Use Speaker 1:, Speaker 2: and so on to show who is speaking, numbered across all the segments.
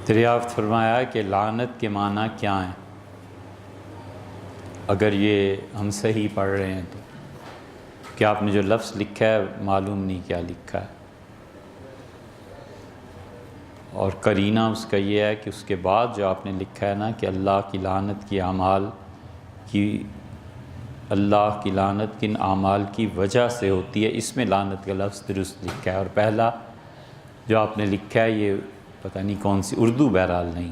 Speaker 1: دریافت فرمایا کہ لعنت کے معنی کیا ہیں، اگر یہ ہم صحیح پڑھ رہے ہیں تو کہ آپ نے جو لفظ لکھا ہے معلوم نہیں کیا لکھا ہے، اور قرینہ اس کا یہ ہے کہ اس کے بعد جو آپ نے لکھا ہے نا کہ اللہ کی لعنت کی اعمال کی، اللہ کی لعنت کن اعمال کی وجہ سے ہوتی ہے، اس میں لعنت کا لفظ درست لکھا ہے، اور پہلا جو آپ نے لکھا ہے یہ پتہ نہیں کون سی اردو بہرحال نہیں۔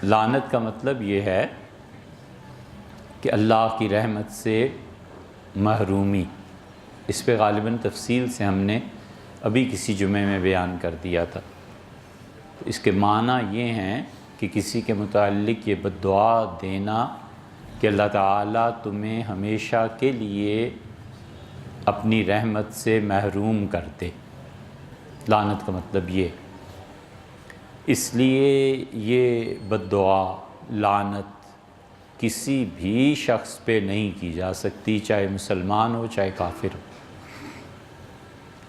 Speaker 1: لعنت کا مطلب یہ ہے کہ اللہ کی رحمت سے محرومی، اس پہ غالباً تفصیل سے ہم نے ابھی کسی جمعے میں بیان کر دیا تھا۔ اس کے معنی یہ ہیں کہ کسی کے متعلق یہ بد دعا دینا کہ اللہ تعالیٰ تمہیں ہمیشہ کے لیے اپنی رحمت سے محروم کر دے، لعنت کا مطلب یہ۔ اس لیے یہ بد دعا لعنت کسی بھی شخص پہ نہیں کی جا سکتی، چاہے مسلمان ہو چاہے کافر ہو،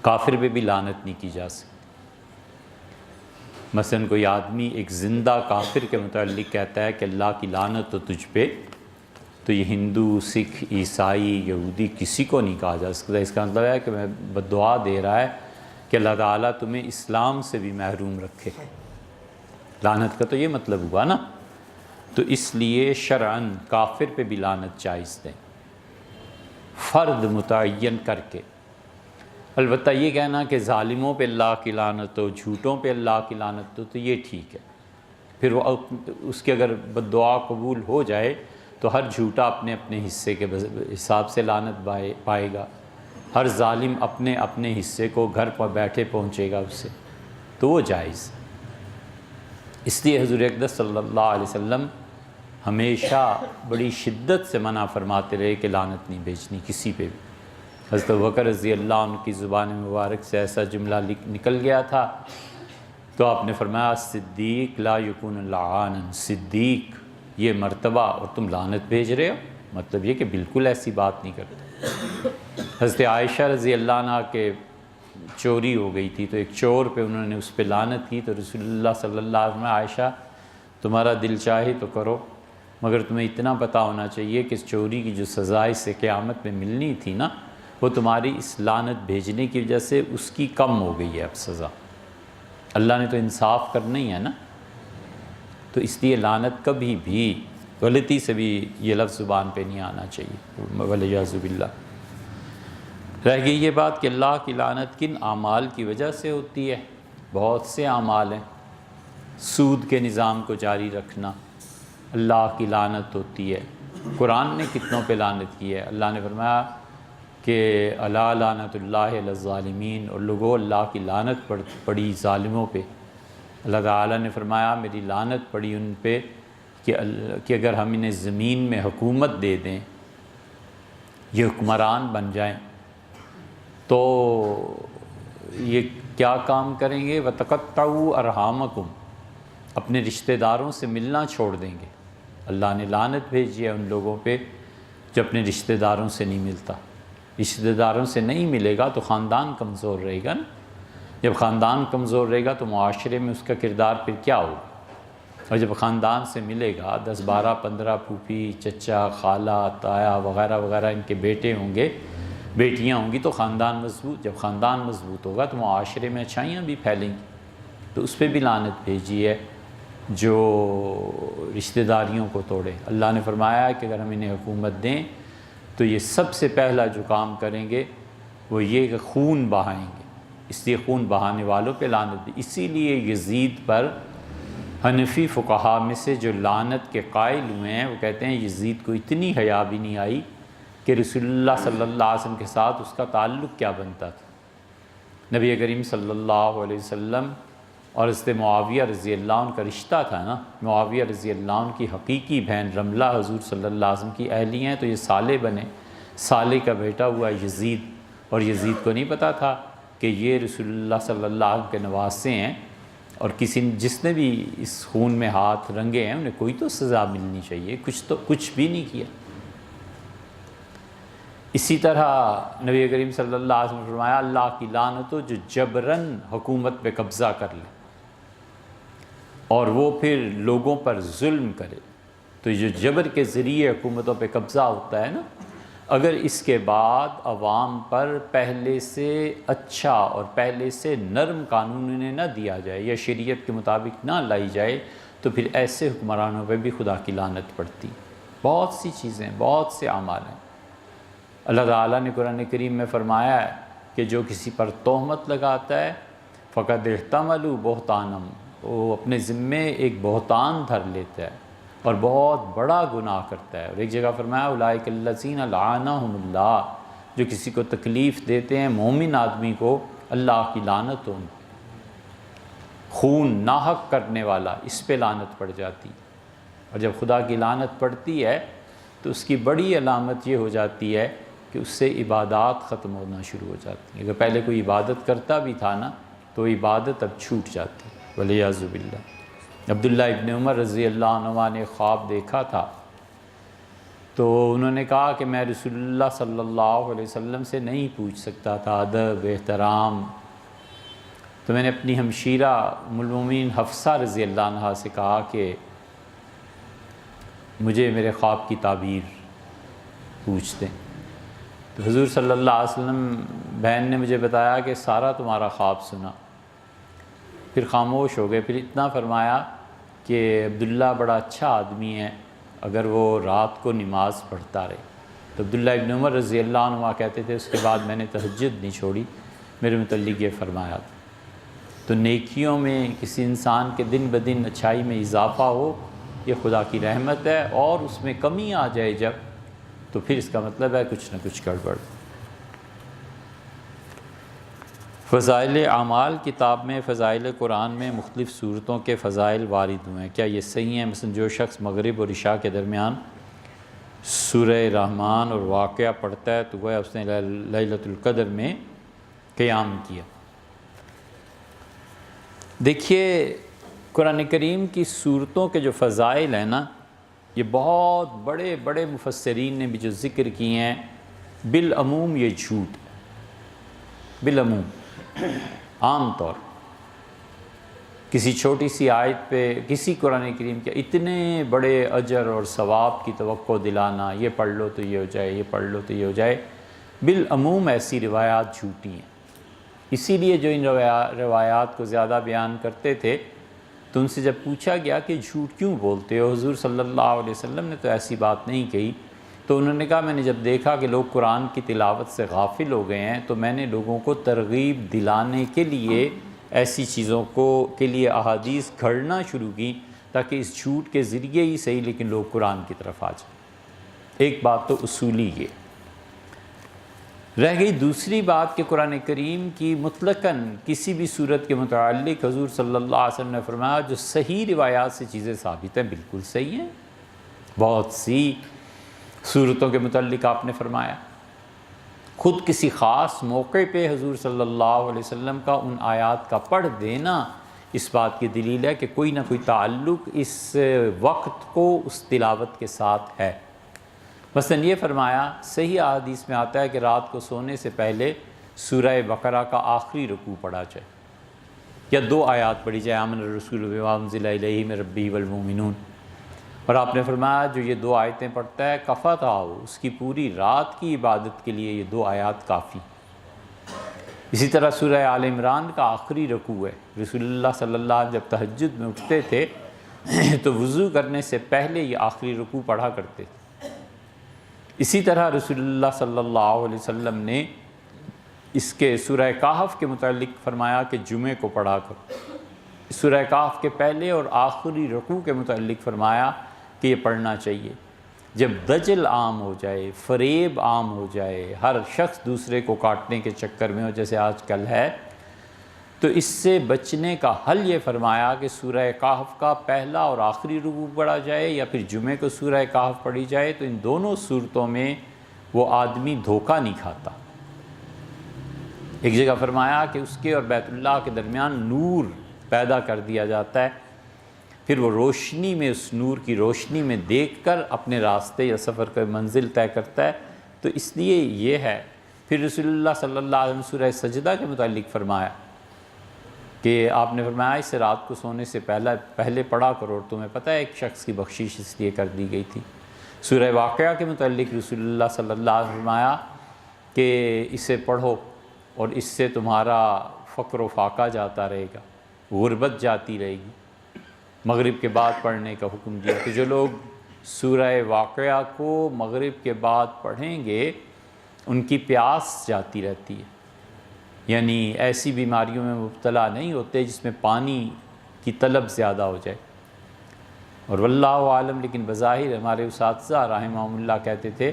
Speaker 1: کافر پہ بھی لعنت نہیں کی جا سکتی۔ مثلا کوئی آدمی ایک زندہ کافر کے متعلق کہتا ہے کہ اللہ کی لعنت ہو تجھ پہ، تو یہ ہندو، سکھ، عیسائی، یہودی کسی کو نہیں کہا جا سکتا۔ اس کا مطلب ہے کہ میں بد دعا دے رہا ہے کہ اللہ تعالیٰ تمہیں اسلام سے بھی محروم رکھے، لعنت کا تو یہ مطلب ہوا نا۔ تو اس لیے شرعاً کافر پہ بھی لعنت جائز دیں، فرد متعین کر کے۔ البتہ یہ کہنا کہ ظالموں پہ اللہ کی لعنت ہو، جھوٹوں پہ اللہ کی لعنت ہو، تو یہ ٹھیک ہے، پھر وہ اس کے اگر بد دعا قبول ہو جائے تو ہر جھوٹا اپنے اپنے حصے کے حساب سے لعنت پائے گا، ہر ظالم اپنے اپنے حصے کو گھر پر بیٹھے پہنچے گا اس سے، تو وہ جائز۔ اس لیے حضور اقدس صلی اللہ علیہ وسلم ہمیشہ بڑی شدت سے منع فرماتے رہے کہ لعنت نہیں بھیجنی کسی پہ بھی۔ حضرت ابوبکر رضی اللہ عنہ کی زبان مبارک سے ایسا جملہ نکل گیا تھا تو آپ نے فرمایا صدیق لا یکون لعانا، صدیق یہ مرتبہ اور تم لعنت بھیج رہے ہو، مطلب یہ کہ بالکل ایسی بات نہیں کرتے۔ حضرت عائشہ رضی اللہ عنہ کے چوری ہو گئی تھی تو ایک چور پہ انہوں نے اس پہ لعنت کی، تو رسول اللہ صلی اللہ علیہ وسلم عائشہ تمہارا دل چاہے تو کرو، مگر تمہیں اتنا پتہ ہونا چاہیے کہ اس چوری کی جو سزا اس سے قیامت میں ملنی تھی نا، وہ تمہاری اس لعنت بھیجنے کی وجہ سے اس کی کم ہو گئی ہے اب سزا۔ اللہ نے تو انصاف کرنا ہی ہے نا، تو اس لیے لعنت کبھی بھی غلطی سے بھی یہ لفظ زبان پہ نہیں آنا چاہیے، والعیاذ باللہ۔ رہ گئی یہ بات کہ اللہ کی لعنت کن اعمال کی وجہ سے ہوتی ہے۔ بہت سے اعمال ہیں، سود کے نظام کو جاری رکھنا اللہ کی لعنت ہوتی ہے۔ قرآن نے کتنوں پہ لعنت کی ہے، اللہ نے فرمایا کہ الا لعنت اللہ علی الظالمین، اور لوگوں اللہ کی لعنت پڑی ظالموں پہ۔ اللہ تعالیٰ نے فرمایا میری لعنت پڑی ان پہ کہ اگر ہم انہیں زمین میں حکومت دے دیں، یہ حکمران بن جائیں، تو یہ کیا کام کریں گے؟ وَتَقَطَّعُوا أَرْحَامَكُمْ، اپنے رشتہ داروں سے ملنا چھوڑ دیں گے۔ اللہ نے لعنت بھیجی ہے ان لوگوں پہ جو اپنے رشتہ داروں سے نہیں ملتا۔ رشتہ داروں سے نہیں ملے گا تو خاندان کمزور رہے گا نا، جب خاندان کمزور رہے گا تو معاشرے میں اس کا کردار پھر کیا ہوگا؟ اور جب خاندان سے ملے گا 10 12 15 پھوپھی چچا خالہ تایا وغیرہ وغیرہ ان کے بیٹے ہوں گے، بیٹیاں ہوں گی، تو خاندان مضبوط، جب خاندان مضبوط ہوگا تو معاشرے میں اچھائیاں بھی پھیلیں گی۔ تو اس پہ بھی لعنت بھیجی ہے جو رشتہ داریوں کو توڑے۔ اللہ نے فرمایا کہ اگر ہم انہیں حکومت دیں تو یہ سب سے پہلا جو کام کریں گے وہ یہ کہ خون بہائیں گے، اس لیے خون بہانے والوں پہ لعنت دی۔ اسی لیے یزید پر حنفی فقہا میں سے جو لعنت کے قائل ہوئے ہیں وہ کہتے ہیں یزید کو اتنی حیا بھی نہیں آئی کہ رسول اللہ صلی اللہ علیہ وسلم کے ساتھ اس کا تعلق کیا بنتا تھا۔ نبی کریم صلی اللہ علیہ وسلم اور حضرت معاویہ رضی اللہ عنہ کا رشتہ تھا نا، معاویہ رضی اللہ عنہ کی حقیقی بہن رملہ حضور صلی اللہ علیہ وسلم کی اہلیہ ہیں، تو یہ صالح بنے، صالح کا بیٹا ہوا یزید، اور یزید کو نہیں پتہ تھا کہ یہ رسول اللہ صلی اللہ علیہ وسلم کے نواسے ہیں، اور جس نے بھی اس خون میں ہاتھ رنگے ہیں انہیں کوئی تو سزا ملنی چاہیے، کچھ بھی نہیں کیا۔ اسی طرح نبی کریم صلی اللہ علیہ وسلم نے فرمایا اللہ کی لعنت ہو جو جبراً حکومت پہ قبضہ کر لے، اور وہ پھر لوگوں پر ظلم کرے، تو جو جبر کے ذریعے حکومتوں پہ قبضہ ہوتا ہے نا، اگر اس کے بعد عوام پر پہلے سے اچھا اور پہلے سے نرم قانون انہیں نہ دیا جائے یا شریعت کے مطابق نہ لائی جائے، تو پھر ایسے حکمرانوں پہ بھی خدا کی لعنت پڑتی۔ بہت سی چیزیں، بہت سے اعمال ہیں۔ اللہ تعالیٰ نے قرآن کریم میں فرمایا ہے کہ جو کسی پر تہمت لگاتا ہے فقد احتملوا بہتانم، وہ اپنے ذمے ایک بہتان دھر لیتا ہے اور بہت بڑا گناہ کرتا ہے۔ اور ایک جگہ فرمایا اولئک الذین لعنہم اللہ، جو کسی کو تکلیف دیتے ہیں مومن آدمی کو، اللہ کی لعنت ہو۔ خون ناحق کرنے والا، اس پہ لعنت پڑ جاتی، اور جب خدا کی لعنت پڑتی ہے تو اس کی بڑی علامت یہ ہو جاتی ہے کہ اس سے عبادات ختم ہونا شروع ہو جاتی ہیں۔ اگر پہلے کوئی عبادت کرتا بھی تھا نا تو عبادت اب چھوٹ جاتی، والعیاذ باللہ۔ عبداللہ ابن عمر رضی اللہ عنہ نے خواب دیکھا تھا، تو انہوں نے کہا کہ میں رسول اللہ صلی اللہ علیہ وسلم سے نہیں پوچھ سکتا تھا ادب احترام، تو میں نے اپنی ہمشیرہ ام المومنین حفصہ رضی اللہ عنہ سے کہا کہ مجھے میرے خواب کی تعبیر پوچھ دیں۔ تو حضور صلی اللہ علیہ وسلم بہن نے مجھے بتایا کہ سارا تمہارا خواب سنا، پھر خاموش ہو گئے، پھر اتنا فرمایا کہ عبداللہ بڑا اچھا آدمی ہے اگر وہ رات کو نماز پڑھتا رہے۔ تو عبداللہ ابن عمر رضی اللہ عنہ کہتے تھے اس کے بعد میں نے تہجد نہیں چھوڑی، میرے متعلق یہ فرمایا تھا۔ تو نیکیوں میں کسی انسان کے دن بدن اچھائی میں اضافہ ہو، یہ خدا کی رحمت ہے، اور اس میں کمی آ جائے جب، تو پھر اس کا مطلب ہے کچھ نہ کچھ گڑبڑ۔ فضائل اعمال کتاب میں فضائل قرآن میں مختلف صورتوں کے فضائل وارد ہوئے ہیں، کیا یہ صحیح ہے؟ مثلا جو شخص مغرب اور عشاء کے درمیان سورہ رحمان اور واقعہ پڑھتا ہے تو گویا اس نے لیلۃ القدر میں قیام کیا۔ دیکھیے قرآن کریم کی صورتوں کے جو فضائل ہیں نا، یہ بہت بڑے بڑے مفسرین نے بھی جو ذکر کیے ہیں، بالعموم یہ جھوٹ، بالعموم عام طور کسی چھوٹی سی آیت پہ کسی قرآن کریم کے اتنے بڑے اجر اور ثواب کی توقع دلانا، یہ پڑھ لو تو یہ ہو جائے، یہ پڑھ لو تو یہ ہو جائے، بالعموم ایسی روایات جھوٹی ہیں۔ اسی لیے جو ان روایات کو زیادہ بیان کرتے تھے تو ان سے جب پوچھا گیا کہ جھوٹ کیوں بولتے ہو، حضور صلی اللہ علیہ وسلم نے تو ایسی بات نہیں کہی، تو انہوں نے کہا میں نے جب دیکھا کہ لوگ قرآن کی تلاوت سے غافل ہو گئے ہیں تو میں نے لوگوں کو ترغیب دلانے کے لیے ایسی چیزوں کے لیے احادیث گھڑنا شروع کی تاکہ اس جھوٹ کے ذریعے ہی صحیح لیکن لوگ قرآن کی طرف آ جائیں۔ ایک بات تو اصولی یہ رہ گئی۔ دوسری بات کہ قرآن کریم کی مطلقاً کسی بھی صورت کے متعلق حضور صلی اللہ علیہ وسلم نے فرمایا جو صحیح روایات سے چیزیں ثابت ہیں بالکل صحیح ہیں۔ بہت سی صورتوں کے متعلق آپ نے فرمایا، خود کسی خاص موقع پہ حضور صلی اللہ علیہ وسلم کا ان آیات کا پڑھ دینا اس بات کی دلیل ہے کہ کوئی نہ کوئی تعلق اس وقت کو اس تلاوت کے ساتھ ہے۔ مثلا یہ فرمایا، صحیح احادیث میں آتا ہے کہ رات کو سونے سے پہلے سورہ بقرہ کا آخری رکوع پڑھا جائے یا 2 آیات پڑھی جائے، آمن الرسول بما انزل الیہ من ربہ والمؤمنون، اور آپ نے فرمایا جو یہ 2 آیتیں پڑھتا ہے کفت آؤ، اس کی پوری رات کی عبادت کے لیے یہ 2 آیات کافی۔ اسی طرح سورہ آل عمران کا آخری رکوع ہے، رسول اللہ صلی اللہ علیہ وسلم جب تہجد میں اٹھتے تھے تو وضو کرنے سے پہلے یہ آخری رکوع پڑھا کرتے تھے۔ اسی طرح رسول اللہ صلی اللہ علیہ وسلم نے اس کے سورہ کہف کے متعلق فرمایا کہ جمعے کو پڑھا کرو۔ سورہ کہف کے پہلے اور آخری رکوع کے متعلق فرمایا کہ یہ پڑھنا چاہیے۔ جب دجل عام ہو جائے، فریب عام ہو جائے، ہر شخص دوسرے کو کاٹنے کے چکر میں ہو جیسے آج کل ہے، تو اس سے بچنے کا حل یہ فرمایا کہ سورہ کہف کا پہلا اور آخری رکوع پڑھا جائے یا پھر جمعے کو سورہ کہف پڑھی جائے، تو ان دونوں صورتوں میں وہ آدمی دھوکہ نہیں کھاتا۔ ایک جگہ فرمایا کہ اس کے اور بیت اللہ کے درمیان نور پیدا کر دیا جاتا ہے، پھر وہ روشنی میں اس نور کی روشنی میں دیکھ کر اپنے راستے یا سفر کا منزل طے کرتا ہے، تو اس لیے یہ ہے۔ پھر رسول اللہ صلی اللہ علیہ وسلم سورہ سجدہ کے متعلق فرمایا کہ آپ نے فرمایا اسے رات کو سونے سے پہلے پڑھا کرو، اور تمہیں پتہ ہے ایک شخص کی بخشش اس لیے کر دی گئی تھی۔ سورہ واقعہ کے متعلق رسول اللہ صلی اللہ علیہ وسلم نے فرمایا کہ اسے پڑھو اور اس سے تمہارا فقر و فاقہ جاتا رہے گا، غربت جاتی رہے گی۔ مغرب کے بعد پڑھنے کا حکم دیا، تو جو لوگ سورہ واقعہ کو مغرب کے بعد پڑھیں گے ان کی پیاس جاتی رہتی ہے، یعنی ایسی بیماریوں میں مبتلا نہیں ہوتے جس میں پانی کی طلب زیادہ ہو جائے۔ اور واللہ عالم، لیکن بظاہر ہمارے اساتذہ رحمہم اللہ کہتے تھے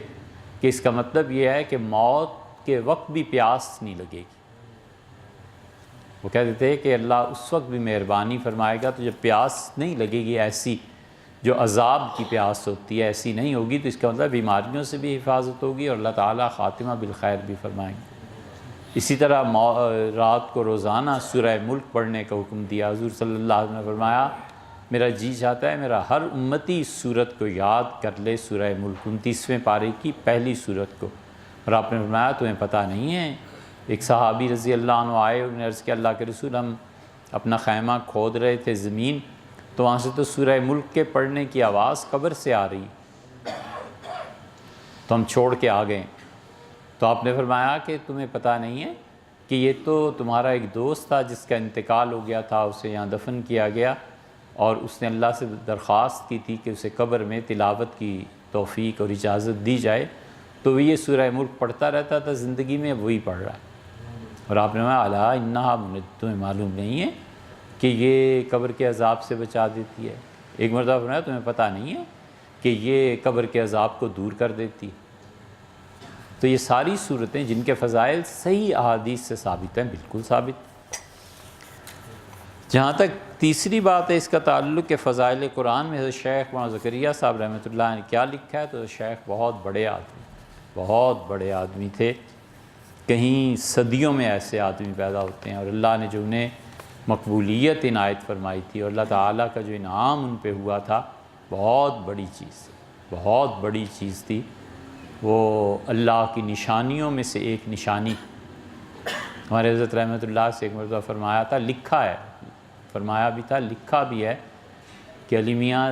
Speaker 1: کہ اس کا مطلب یہ ہے کہ موت کے وقت بھی پیاس نہیں لگے گی۔ وہ کہتے تھے کہ اللہ اس وقت بھی مہربانی فرمائے گا، تو جب پیاس نہیں لگے گی ایسی جو عذاب کی پیاس ہوتی ہے ایسی نہیں ہوگی، تو اس کا مطلب بیماریوں سے بھی حفاظت ہوگی اور اللہ تعالیٰ خاتمہ بالخیر بھی فرمائیں گے۔ اسی طرح رات کو روزانہ سورہ ملک پڑھنے کا حکم دیا۔ حضور صلی اللہ علیہ وسلم نے فرمایا میرا جی چاہتا ہے میرا ہر امتی اس سورت کو یاد کر لے، سورہ ملک 29ویں پارے کی پہلی سورت کو۔ اور آپ نے فرمایا تمہیں پتہ نہیں ہے، ایک صحابی رضی اللہ عنہ آئے، انہوں نے عرض کیا اللہ کے رسول ہم اپنا خیمہ کھود رہے تھے زمین، تو وہاں سے تو سورہ ملک کے پڑھنے کی آواز قبر سے آ رہی، تو ہم چھوڑ کے آ گئے۔ تو آپ نے فرمایا کہ تمہیں پتہ نہیں ہے کہ یہ تو تمہارا ایک دوست تھا جس کا انتقال ہو گیا تھا، اسے یہاں دفن کیا گیا، اور اس نے اللہ سے درخواست کی تھی کہ اسے قبر میں تلاوت کی توفیق اور اجازت دی جائے، تو وہ یہ سورہ ملک پڑھتا رہتا تھا زندگی میں، وہی پڑھ رہا ہے۔ اور آپ نے فرمایا الا انہا منجۃ، تمہیں معلوم نہیں ہے کہ یہ قبر کے عذاب سے بچا دیتی ہے۔ ایک مرتبہ فرمایا تمہیں پتہ نہیں ہے کہ یہ قبر کے عذاب کو دور کر دیتی ہے۔ تو یہ ساری صورتیں جن کے فضائل صحیح احادیث سے ثابت ہیں، بالکل ثابت۔ جہاں تک تیسری بات ہے اس کا تعلق کہ فضائل قرآن میں حضرت شیخ مولانا زکریہ صاحب رحمۃ اللہ نے کیا لکھا ہے، تو شیخ بہت بڑے آدمی تھے، کہیں صدیوں میں ایسے آدمی پیدا ہوتے ہیں، اور اللہ نے جو انہیں مقبولیت عنایت فرمائی تھی اور اللہ تعالیٰ کا جو انعام ان پہ ہوا تھا، بہت بڑی چیز تھی۔ وہ اللہ کی نشانیوں میں سے ایک نشانی، ہمارے حضرت رحمۃ اللہ سے ایک مرتبہ فرمایا تھا، لکھا ہے، فرمایا بھی تھا لکھا بھی ہے کہ علی میاں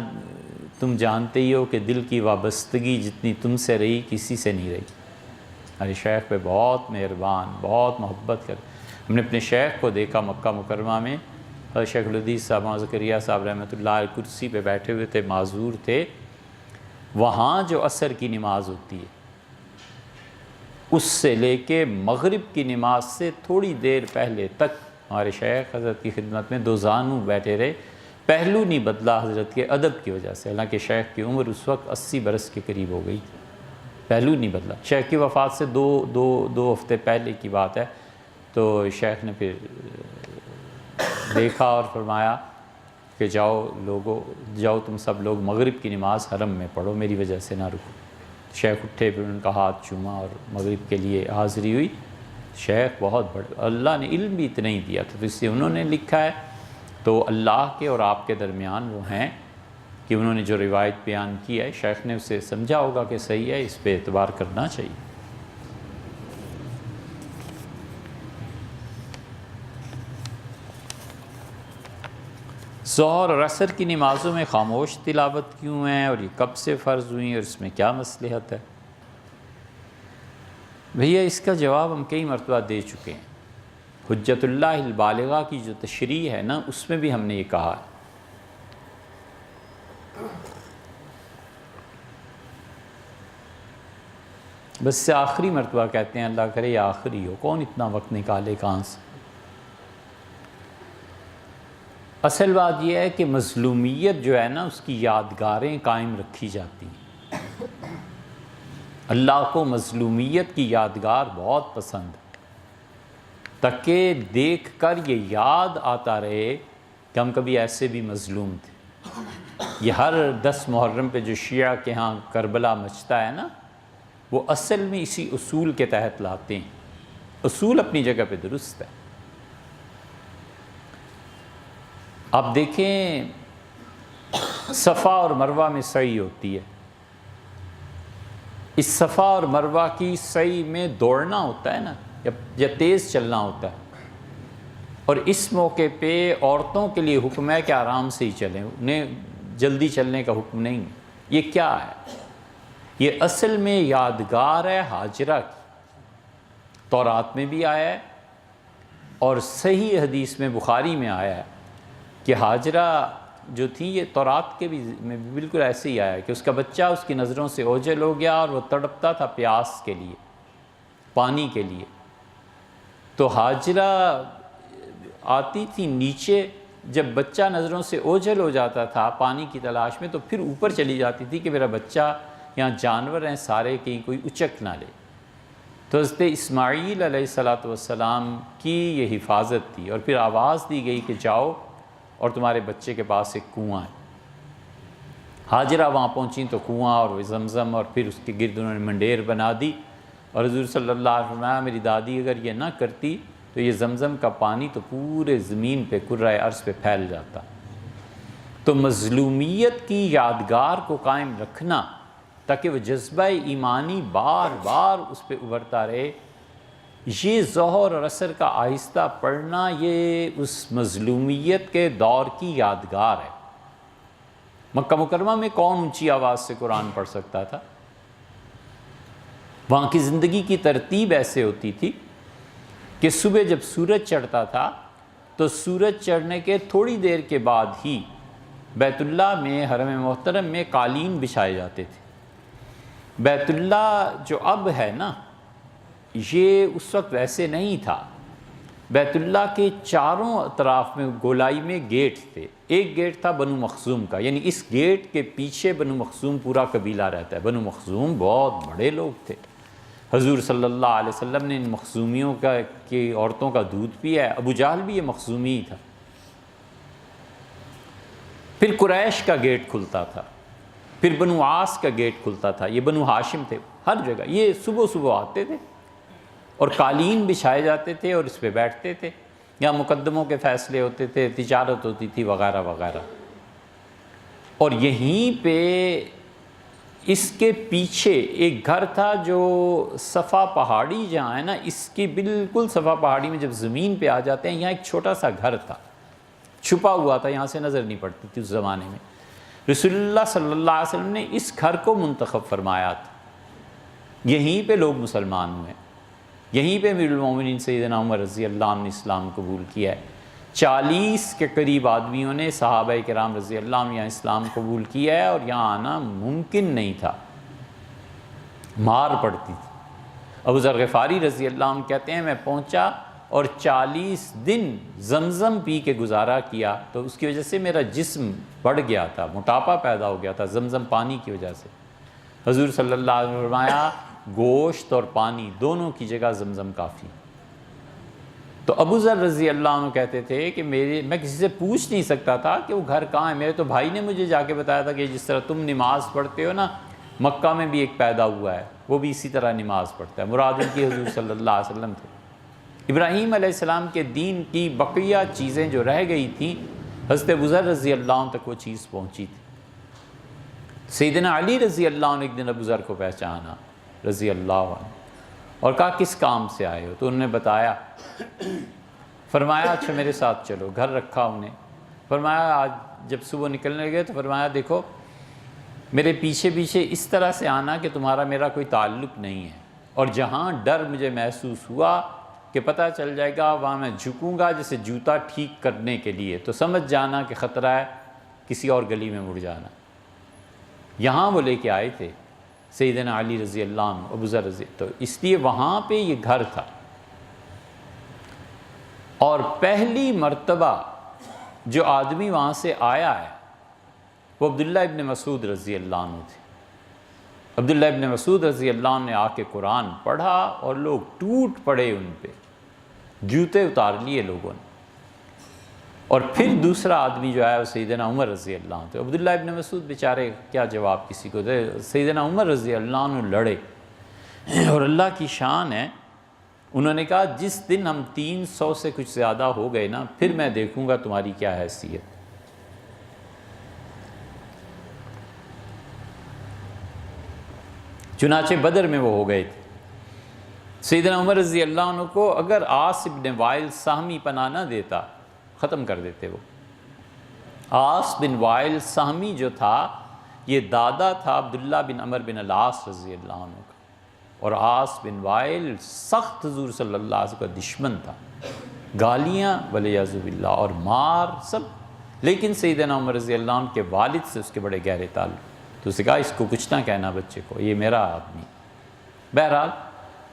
Speaker 1: تم جانتے ہی ہو کہ دل کی وابستگی جتنی تم سے رہی کسی سے نہیں رہی۔ ہمارے شیخ پہ بہت مہربان، بہت محبت کر، ہم نے اپنے شیخ کو دیکھا مکہ مکرمہ میں، حضرت شیخ الحدیث صاحب مولانا زکریہ صاحب رحمۃ اللہ علیہ کرسی پہ بیٹھے ہوئے تھے، معذور تھے۔ وہاں جو عصر کی نماز ہوتی ہے اس سے لے کے مغرب کی نماز سے تھوڑی دیر پہلے تک ہمارے شیخ حضرت کی خدمت میں دو زانو بیٹھے رہے، پہلو نہیں بدلا حضرت کے ادب کی وجہ سے، حالانکہ شیخ کی عمر اس وقت 80 برس کے قریب ہو گئی، پہلو نہیں بدلا۔ شیخ کی وفات سے دو ہفتے پہلے کی بات ہے، تو شیخ نے پھر دیکھا اور فرمایا کہ جاؤ تم سب لوگ مغرب کی نماز حرم میں پڑھو، میری وجہ سے نہ رکو۔ شیخ اٹھے، پھر ان کا ہاتھ چوما اور مغرب کے لیے حاضری ہوئی۔ شیخ بہت بڑے، اللہ نے علم بھی اتنا ہی دیا تھا، تو اس لیے انہوں نے لکھا ہے، تو اللہ کے اور آپ کے درمیان وہ ہیں کہ انہوں نے جو روایت بیان کی ہے شیخ نے اسے سمجھا ہوگا کہ صحیح ہے، اس پہ اعتبار کرنا چاہیے۔ ظہر اور عصر کی نمازوں میں خاموش تلاوت کیوں ہے، اور یہ کب سے فرض ہوئی اور اس میں کیا مصلحت ہے؟ بھیا اس کا جواب ہم کئی مرتبہ دے چکے ہیں۔ حجت اللہ البالغہ کی جو تشریح ہے نا، اس میں بھی ہم نے یہ کہا ہے۔ بس سے آخری مرتبہ کہتے ہیں، اللہ کرے یہ آخری ہو، کون اتنا وقت نکالے کہاں سے۔ اصل بات یہ ہے کہ مظلومیت جو ہے نا اس کی یادگاریں قائم رکھی جاتی ہیں۔ اللہ کو مظلومیت کی یادگار بہت پسند ہے، تاکہ دیکھ کر یہ یاد آتا رہے کہ ہم کبھی ایسے بھی مظلوم تھے۔ یہ ہر 10 محرم پہ جو شیعہ کے ہاں کربلا مچتا ہے نا، وہ اصل میں اسی اصول کے تحت لاتے ہیں۔ اصول اپنی جگہ پہ درست ہے۔ آپ دیکھیں صفا اور مروہ میں سعی ہوتی ہے، اس صفا اور مروہ کی سعی میں دوڑنا ہوتا ہے نا، یا تیز چلنا ہوتا ہے، اور اس موقع پہ عورتوں کے لیے حکم ہے کہ آرام سے ہی چلیں، انہیں جلدی چلنے کا حکم نہیں۔ یہ کیا ہے؟ یہ اصل میں یادگار ہے ہاجرہ کی، تورات میں بھی آیا ہے اور صحیح حدیث میں بخاری میں آیا ہے کہ ہاجرہ جو تھی، یہ تورات کے بھی میں بھی بالکل ایسے ہی آیا ہے کہ اس کا بچہ اس کی نظروں سے اوجھل ہو گیا اور وہ تڑپتا تھا پیاس کے لیے، پانی کے لیے۔ تو ہاجرہ آتی تھی نیچے، جب بچہ نظروں سے اوجھل ہو جاتا تھا پانی کی تلاش میں، تو پھر اوپر چلی جاتی تھی کہ میرا بچہ، یہاں جانور ہیں سارے، کہیں کوئی اچک نہ لے۔ تو حضرت اسماعیل علیہ السلام کی یہ حفاظت تھی، اور پھر آواز دی گئی کہ جاؤ اور تمہارے بچے کے پاس ایک کنواں ہے۔ ہاجرہ وہاں پہنچیں تو کنواں اور زمزم، اور پھر اس کے گرد انہوں نے منڈیر بنا دی، اور حضور صلی اللہ علیہ وسلم فرمایا میری دادی اگر یہ نہ کرتی تو یہ زمزم کا پانی تو پورے زمین پہ، کرۂ ارض پہ پھیل جاتا۔ تو مظلومیت کی یادگار کو قائم رکھنا تاکہ وہ جذبہ ایمانی بار بار اس پہ ابھرتا رہے، یہ ظہر اور عصر کا آہستہ پڑھنا، یہ اس مظلومیت کے دور کی یادگار ہے۔ مکہ مکرمہ میں کون اونچی آواز سے قرآن پڑھ سکتا تھا؟ وہاں کی زندگی کی ترتیب ایسے ہوتی تھی کہ صبح جب سورج چڑھتا تھا تو سورج چڑھنے کے تھوڑی دیر کے بعد ہی بیت اللہ میں، حرم محترم میں قالین بچھائے جاتے تھے۔ بیت اللہ جو اب ہے نا، یہ اس وقت ویسے نہیں تھا۔ بیت اللہ کے چاروں اطراف میں گولائی میں گیٹ تھے۔ ایک گیٹ تھا بنو مخزوم کا، یعنی اس گیٹ کے پیچھے بنو مخزوم پورا قبیلہ رہتا ہے۔ بنو مخزوم بہت بڑے لوگ تھے، حضور صلی اللہ علیہ وسلم نے ان مخزومیوں کی عورتوں کا دودھ پیا ہے۔ ابو جہل بھی یہ مخزومی ہی تھا۔ پھر قریش کا گیٹ کھلتا تھا، پھر بنو عاص کا گیٹ کھلتا تھا، یہ بنو ہاشم تھے۔ ہر جگہ یہ صبح صبح آتے تھے اور قالین بچھائے جاتے تھے اور اس پہ بیٹھتے تھے۔ یہاں مقدموں کے فیصلے ہوتے تھے، تجارت ہوتی تھی وغیرہ وغیرہ۔ اور یہیں پہ اس کے پیچھے ایک گھر تھا جو صفا پہاڑی جہاں ہے نا، اس کی بالکل صفا پہاڑی میں جب زمین پہ آ جاتے ہیں، یہاں ایک چھوٹا سا گھر تھا، چھپا ہوا تھا، یہاں سے نظر نہیں پڑتی تھی اس زمانے میں۔ رسول اللہ صلی اللہ علیہ وسلم نے اس گھر کو منتخب فرمایا تھا، یہیں پہ لوگ مسلمان ہوئے، یہیں پہ امیر المومنین سیدنا عمر رضی اللہ عنہ نے اسلام قبول کیا ہے۔ 40 کے قریب آدمیوں نے، صحابہ کرام رضی اللہ عنہ، یہاں اسلام قبول کیا ہے، اور یہاں آنا ممکن نہیں تھا، مار پڑتی تھی۔ ابو ذر غفاری رضی اللہ عنہ کہتے ہیں میں پہنچا اور 40 دن زمزم پی کے گزارا کیا، تو اس کی وجہ سے میرا جسم بڑھ گیا تھا، موٹاپا پیدا ہو گیا تھا زمزم پانی کی وجہ سے۔ حضور صلی اللہ علیہ وسلم نے فرمایا گوشت اور پانی دونوں کی جگہ زمزم کافی۔ تو ابو ذر رضی اللہ عنہ کہتے تھے کہ میں کسی سے پوچھ نہیں سکتا تھا کہ وہ گھر کہاں ہے، میرے تو بھائی نے مجھے جا کے بتایا تھا کہ جس طرح تم نماز پڑھتے ہو نا، مکہ میں بھی ایک پیدا ہوا ہے، وہ بھی اسی طرح نماز پڑھتا ہے۔ مراد ان کی حضور صلی اللہ علیہ وسلم تھے۔ ابراہیم علیہ السلام کے دین کی بقیہ چیزیں جو رہ گئی تھیں، حضرت ابو ذر رضی اللہ عنہ تک وہ چیز پہنچی تھی۔ سیدنا علی رضی اللہ عنہ ایک دن ابو ذر کو پہچانا رضی اللہ عنہ اور کہا کس کام سے آئے ہو؟ تو انہوں نے بتایا، فرمایا اچھا میرے ساتھ چلو، گھر رکھا انہیں۔ فرمایا آج جب صبح نکلنے لگے تو فرمایا دیکھو میرے پیچھے پیچھے اس طرح سے آنا کہ تمہارا میرا کوئی تعلق نہیں ہے، اور جہاں ڈر مجھے محسوس ہوا کہ پتہ چل جائے گا وہاں میں جھکوں گا جیسے جوتا ٹھیک کرنے کے لیے، تو سمجھ جانا کہ خطرہ ہے، کسی اور گلی میں مڑ جانا۔ یہاں وہ لے کے آئے تھے سیدنا علی رضی اللہ عنہ، ابو ذر رضی، تو اس لیے وہاں پہ یہ گھر تھا۔ اور پہلی مرتبہ جو آدمی وہاں سے آیا ہے وہ عبداللہ ابن مسعود رضی اللہ عنہ تھے۔ عبداللہ ابن مسعود رضی اللہ عنہ نے آ کے قرآن پڑھا اور لوگ ٹوٹ پڑے ان پہ، جوتے اتار لیے لوگوں نے۔ اور پھر دوسرا آدمی جو آیا وہ سیدنا عمر رضی اللہ عنہ تھے۔ عبداللہ ابن مسعود بیچارے کیا جواب کسی کو دے، سیدنا عمر رضی اللہ عنہ لڑے، اور اللہ کی شان ہے، انہوں نے کہا جس دن ہم 300 سے کچھ زیادہ ہو گئے نا، پھر میں دیکھوں گا تمہاری کیا حیثیت۔ چنانچہ بدر میں وہ ہو گئے تھے۔ سیدنا عمر رضی اللہ عنہ کو اگر عاص بن وائل سہمی پناہ نہ دیتا ختم کر دیتے وہ۔ عاص بن وائل سہمی جو تھا یہ دادا تھا عبداللہ بن عمر بن العاص رضی اللہ عنہ کا، اور عاص بن وائل سخت حضور صلی اللہ علیہ وسلم کا دشمن تھا، گالیاں ولیعذ باللہ اور مار سب، لیکن سیدنا عمر رضی اللہ عنہ کے والد سے اس کے بڑے گہرے تعلق، تو اس نے کہا اس کو کچھ نہ کہنا بچے کو، یہ میرا آدمی۔ بہرحال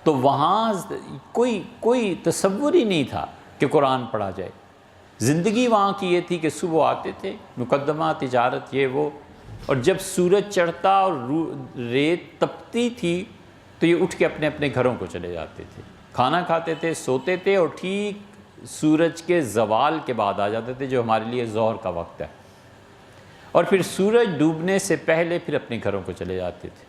Speaker 1: تو وہاں کوئی تصور ہی نہیں تھا کہ قرآن پڑھا جائے، زندگی وہاں کی یہ تھی کہ صبح آتے تھے، مقدمہ تجارت یہ وہ، اور جب سورج چڑھتا اور ریت تپتی تھی تو یہ اٹھ کے اپنے اپنے گھروں کو چلے جاتے تھے، کھانا کھاتے تھے، سوتے تھے، اور ٹھیک سورج کے زوال کے بعد آ جاتے تھے جو ہمارے لیے ظہر کا وقت ہے، اور پھر سورج ڈوبنے سے پہلے پھر اپنے گھروں کو چلے جاتے تھے۔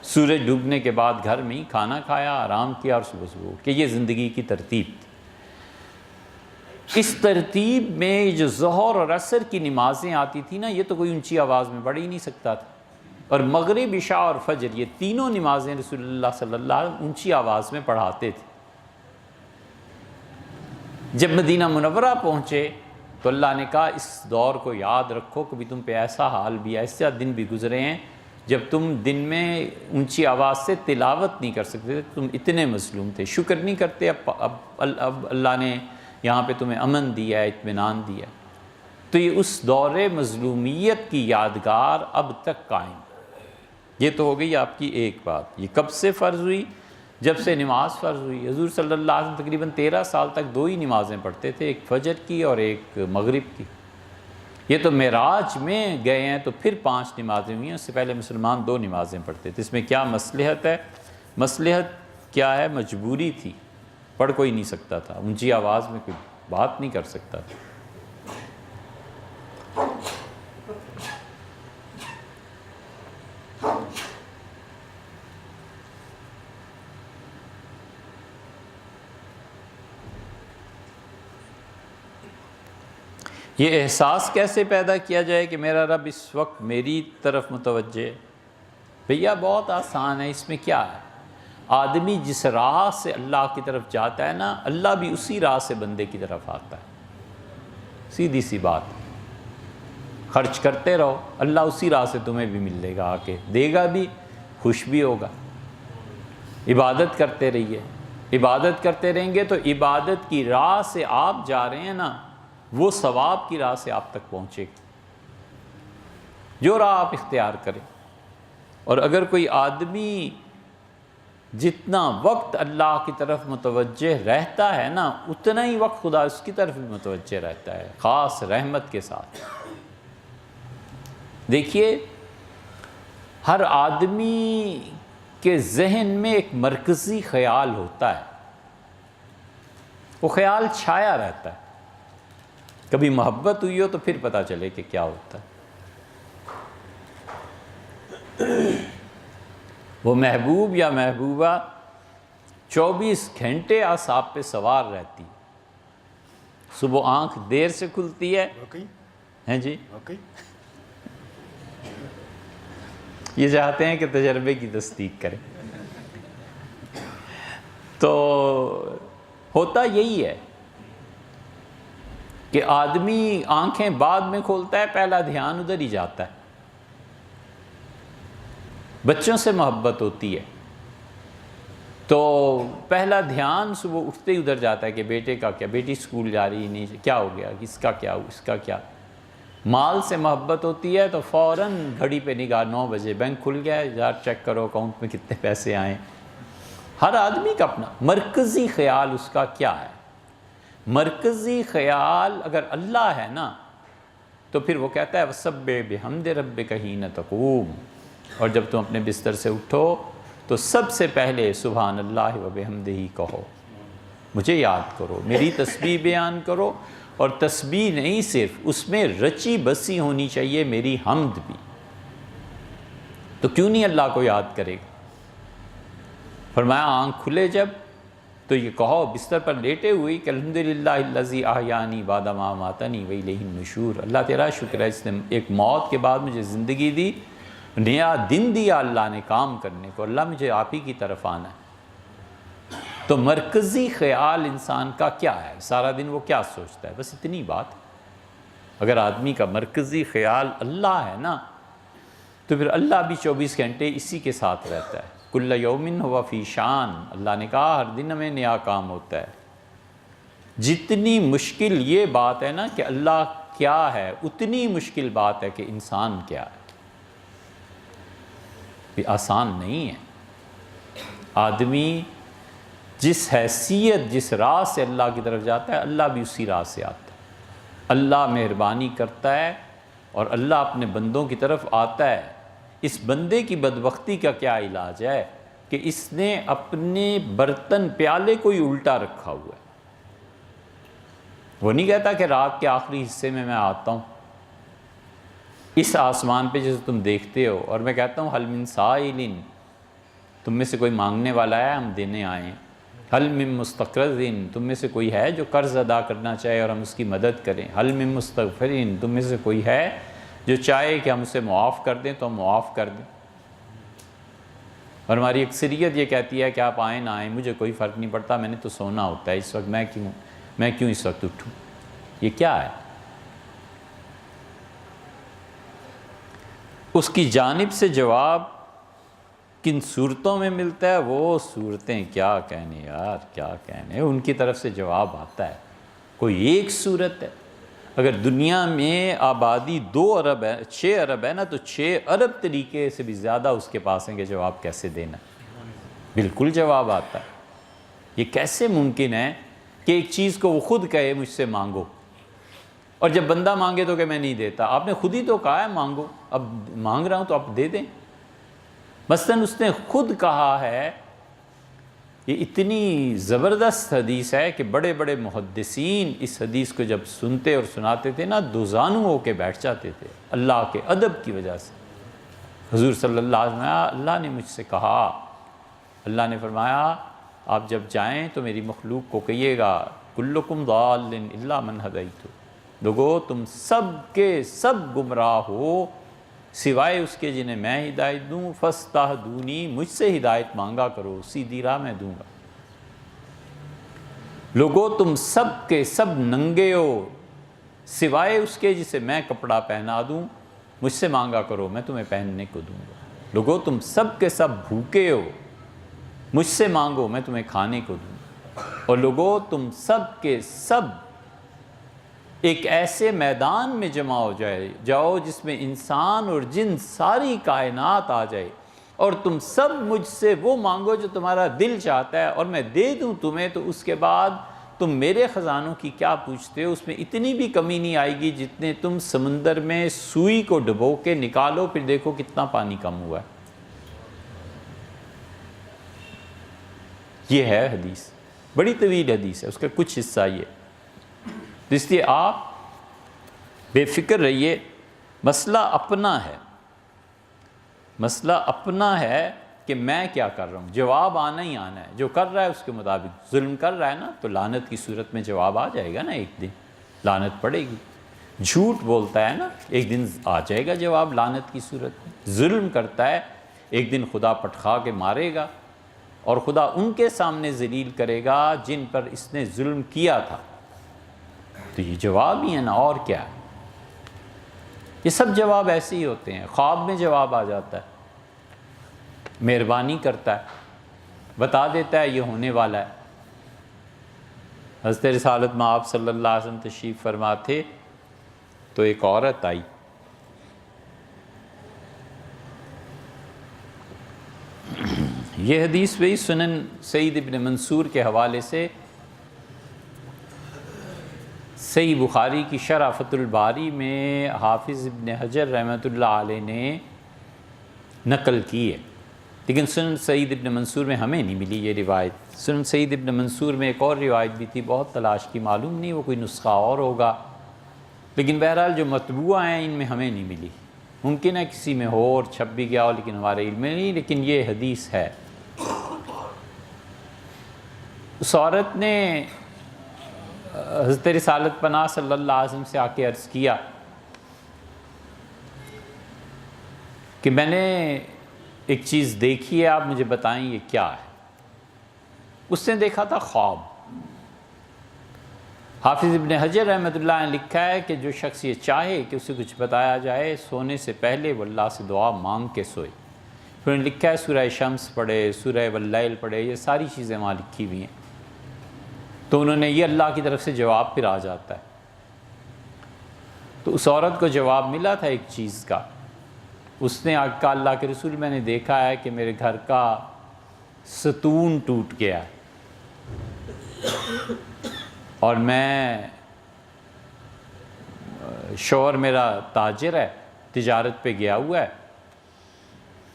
Speaker 1: سورج ڈوبنے کے بعد گھر میں کھانا کھایا، آرام کیا، اور صبح اٹھ کے، یہ زندگی کی ترتیب تھی۔ اس ترتیب میں جو ظہر اور عصر کی نمازیں آتی تھی نا، یہ تو کوئی اونچی آواز میں پڑھ ہی نہیں سکتا تھا، اور مغرب، عشاء اور فجر یہ تینوں نمازیں رسول اللہ صلی اللہ علیہ وسلم اونچی آواز میں پڑھاتے تھے۔ جب مدینہ منورہ پہنچے تو اللہ نے کہا اس دور کو یاد رکھو، کبھی تم پہ ایسا حال بھی، ایسا دن بھی گزرے ہیں جب تم دن میں اونچی آواز سے تلاوت نہیں کر سکتے تھے، تم اتنے مظلوم تھے، شکر نہیں کرتے، اب اللہ نے یہاں پہ تمہیں امن دیا ہے، اطمینان دیا ہے۔ تو یہ اس دور مظلومیت کی یادگار اب تک قائم۔ یہ تو ہو گئی آپ کی ایک بات۔ یہ کب سے فرض ہوئی؟ جب سے نماز فرض ہوئی۔ حضور صلی اللہ علیہ وسلم تقریباً 13 سال تک 2 ہی نمازیں پڑھتے تھے، ایک فجر کی اور ایک مغرب کی۔ یہ تو معراج میں گئے ہیں تو پھر 5 نمازیں ہوئی ہیں، اس سے پہلے مسلمان 2 نمازیں پڑھتے تھے۔ اس میں کیا مصلحت ہے؟ مصلحت کیا ہے؟ مجبوری تھی، پڑھ کوئی نہیں سکتا تھا، اونچی آواز میں کوئی بات نہیں کر سکتا تھا۔ یہ احساس کیسے پیدا کیا جائے کہ میرا رب اس وقت میری طرف متوجہ ہے؟ بھیا بہت آسان ہے، اس میں کیا ہے؟ آدمی جس راہ سے اللہ کی طرف جاتا ہے نا، اللہ بھی اسی راہ سے بندے کی طرف آتا ہے، سیدھی سی بات۔ خرچ کرتے رہو، اللہ اسی راہ سے تمہیں بھی ملے گا، آ کے دے گا بھی، خوش بھی ہوگا۔ عبادت کرتے رہیے، عبادت کرتے رہیں گے تو عبادت کی راہ سے آپ جا رہے ہیں نا، وہ ثواب کی راہ سے آپ تک پہنچے گی، جو راہ آپ اختیار کریں۔ اور اگر کوئی آدمی جتنا وقت اللہ کی طرف متوجہ رہتا ہے نا، اتنا ہی وقت خدا اس کی طرف بھی متوجہ رہتا ہے، خاص رحمت کے ساتھ۔ دیکھیے، ہر آدمی کے ذہن میں ایک مرکزی خیال ہوتا ہے، وہ خیال چھایا رہتا ہے، کبھی محبت ہوئی ہو تو پھر پتہ چلے کہ کیا ہوتا ہے۔ وہ محبوب یا محبوبہ 24 گھنٹے اعصاب پہ سوار رہتی، صبح آنکھ دیر سے کھلتی ہے، ہیں جی، یہ چاہتے ہیں کہ تجربے کی تصدیق کریں، تو ہوتا یہی ہے کہ آدمی آنکھیں بعد میں کھولتا ہے، پہلا دھیان ادھر ہی جاتا ہے۔ بچوں سے محبت ہوتی ہے تو پہلا دھیان صبح اٹھتے ہی ادھر جاتا ہے کہ بیٹے کا کیا، بیٹی اسکول جا رہی نہیں، کیا ہو گیا، اس کا کیا، اس کا کیا۔ مال سے محبت ہوتی ہے تو فوراً گھڑی پہ نگاہ، 9 بجے بینک کھل گیا ہے، یار چیک کرو اکاؤنٹ میں کتنے پیسے آئیں۔ ہر آدمی کا اپنا مرکزی خیال اس کا کیا ہے۔ مرکزی خیال اگر اللہ ہے نا تو پھر وہ کہتا ہے وَسَبِّحْ بِحَمْدِ رَبِّكَ حِینَ تَقُومُ، اور جب تم اپنے بستر سے اٹھو تو سب سے پہلے سبحان اللہ و بحمدہ کہو، مجھے یاد کرو، میری تسبیح بیان کرو، اور تسبیح نہیں صرف، اس میں رچی بسی ہونی چاہیے میری حمد بھی۔ تو کیوں نہیں اللہ کو یاد کرے گا؟ فرمایا آنکھ کھلے جب تو یہ کہو بستر پر لیٹے ہوئی کہ الحمدللہ الذی احیانی بعد ما اماتنی والیہ النشور، اللہ تیرا شکر ہے اس نے ایک موت کے بعد مجھے زندگی دی، نیا دن دیا اللہ نے کام کرنے کو، اللہ مجھے آپ ہی کی طرف آنا ہے۔ تو مرکزی خیال انسان کا کیا ہے؟ سارا دن وہ کیا سوچتا ہے؟ بس اتنی بات. اگر آدمی کا مرکزی خیال اللہ ہے نا تو پھر اللہ بھی 24 گھنٹے اسی کے ساتھ رہتا ہے. کل یومن ہوا فی شان. اللہ نے کہا ہر دن ہمیں نیا کام ہوتا ہے. جتنی مشکل یہ بات ہے نا کہ اللہ کیا ہے، اتنی مشکل بات ہے کہ انسان کیا ہے. یہ آسان نہیں ہے. آدمی جس حیثیت جس راہ سے اللہ کی طرف جاتا ہے، اللہ بھی اسی راہ سے آتا ہے. اللہ مہربانی کرتا ہے اور اللہ اپنے بندوں کی طرف آتا ہے. اس بندے کی بدبختی کا کیا علاج ہے کہ اس نے اپنے برتن پیالے کو ہی الٹا رکھا ہوا ہے. وہ نہیں کہتا کہ رات کے آخری حصے میں آتا ہوں اس آسمان پہ جسے تم دیکھتے ہو اور میں کہتا ہوں حل من سائل، تم میں سے کوئی مانگنے والا ہے، ہم دینے آئے ہیں. حل من مستقرض، تم میں سے کوئی ہے جو قرض ادا کرنا چاہے اور ہم اس کی مدد کریں. حل من مستغفر، تم میں سے کوئی ہے جو چاہے کہ ہم اسے معاف کر دیں تو ہم معاف کر دیں. اور ہماری اکثریت یہ کہتی ہے کہ آپ آئیں نہ آئیں مجھے کوئی فرق نہیں پڑتا، میں نے تو سونا ہوتا ہے اس وقت، میں کیوں اس وقت اٹھوں. یہ کیا ہے؟ اس کی جانب سے جواب کن صورتوں میں ملتا ہے؟ وہ صورتیں کیا کہنے یار، کیا کہنے. ان کی طرف سے جواب آتا ہے. کوئی ایک صورت ہے. اگر دنیا میں آبادی 2 ارب ہے، 6 ارب ہے نا، تو 6 ارب طریقے سے بھی زیادہ اس کے پاس ہیں کہ جواب کیسے دینا. بالکل جواب آتا ہے. یہ کیسے ممکن ہے کہ ایک چیز کو وہ خود کہے مجھ سے مانگو، اور جب بندہ مانگے تو کہ میں نہیں دیتا. آپ نے خود ہی تو کہا ہے مانگو، اب مانگ رہا ہوں تو آپ دے دیں. مثلاً اس نے خود کہا ہے. یہ اتنی زبردست حدیث ہے کہ بڑے بڑے محدثین اس حدیث کو جب سنتے اور سناتے تھے نا دوزانو ہو کے بیٹھ جاتے تھے اللہ کے ادب کی وجہ سے. حضور صلی اللہ علیہ وسلم، اللہ نے مجھ سے کہا، اللہ نے فرمایا آپ جب جائیں تو میری مخلوق کو کہیے گا کلکم ضال الا من ہدیت، لوگو تم سب کے سب گمراہ ہو سوائے اس کے جنہیں میں ہدایت دوں. فاستہدونی، مجھ سے ہدایت مانگا کرو، سیدھی راہ میں دوں گا. لوگو تم سب کے سب ننگے ہو سوائے اس کے جسے میں کپڑا پہنا دوں، مجھ سے مانگا کرو میں تمہیں پہننے کو دوں گا. لوگو تم سب کے سب بھوکے ہو، مجھ سے مانگو میں تمہیں کھانے کو دوں گا. اور لوگو تم سب کے سب ایک ایسے میدان میں جمع ہو جاؤ جس میں انسان اور جن ساری کائنات آ جائے، اور تم سب مجھ سے وہ مانگو جو تمہارا دل چاہتا ہے اور میں دے دوں تمہیں. تو اس کے بعد تم میرے خزانوں کی کیا پوچھتے ہو؟ اس میں اتنی بھی کمی نہیں آئے گی جتنے تم سمندر میں سوئی کو ڈبو کے نکالو پھر دیکھو کتنا پانی کم ہوا ہے. یہ ہے حدیث، بڑی طویل حدیث ہے، اس کا کچھ حصہ یہ. اس لیے آپ بے فکر رہیے. مسئلہ اپنا ہے، مسئلہ اپنا ہے کہ میں کیا کر رہا ہوں. جواب آنا ہی آنا ہے. جو کر رہا ہے اس کے مطابق ظلم کر رہا ہے نا تو لعنت کی صورت میں جواب آ جائے گا نا، ایک دن لعنت پڑے گی. جھوٹ بولتا ہے نا ایک دن آ جائے گا جواب لعنت کی صورت میں. ظلم کرتا ہے ایک دن خدا پٹخا کے مارے گا اور خدا ان کے سامنے ذلیل کرے گا جن پر اس نے ظلم کیا تھا. تو یہ جواب ہی ہے نا، اور کیا ہے. یہ سب جواب ایسے ہی ہوتے ہیں. خواب میں جواب آ جاتا ہے، مہربانی کرتا ہے، بتا دیتا ہے یہ ہونے والا ہے. حضرت رسالت مآب صلی اللہ علیہ وسلم تشریف فرما تھے تو ایک عورت آئی. یہ حدیث وہی سنن سعید ابن منصور کے حوالے سے صحیح بخاری کی شرح فتح الباری میں حافظ ابن حجر رحمۃ اللہ علیہ نے نقل کی ہے، لیکن سنن سعید ابن منصور میں ہمیں نہیں ملی یہ روایت. سنن سعید ابن منصور میں ایک اور روایت بھی تھی، بہت تلاش کی، معلوم نہیں وہ کوئی نسخہ اور ہوگا، لیکن بہرحال جو مطبوعہ ہیں ان میں ہمیں نہیں ملی. ممکن ہے کسی میں ہو اور چھپ بھی گیا ہو لیکن ہمارے علم میں نہیں، لیکن یہ حدیث ہے. اس عورت نے حضرت رسالت پناہ صلی اللہ علیہ وسلم سے آ کے عرض کیا کہ میں نے ایک چیز دیکھی ہے، آپ مجھے بتائیں یہ کیا ہے. اس نے دیکھا تھا خواب۔ حافظ ابن حجر رحمۃ اللہ نے لکھا ہے کہ جو شخص یہ چاہے کہ اسے کچھ بتایا جائے، سونے سے پہلے وہ اللہ سے دعا مانگ کے سوئے۔ پھر انہوں نے لکھا ہے سورہ شمس پڑھے، سورہ واللیل پڑھے، یہ ساری چیزیں وہاں لکھی ہوئی ہیں۔ تو انہوں نے یہ اللہ کی طرف سے جواب پھر آ جاتا ہے۔ تو اس عورت کو جواب ملا تھا ایک چیز کا، اس نے کہا اللہ کے رسول میں نے دیکھا ہے کہ میرے گھر کا ستون ٹوٹ گیا ہے اور میں شوہر میرا تاجر ہے، تجارت پہ گیا ہوا ہے،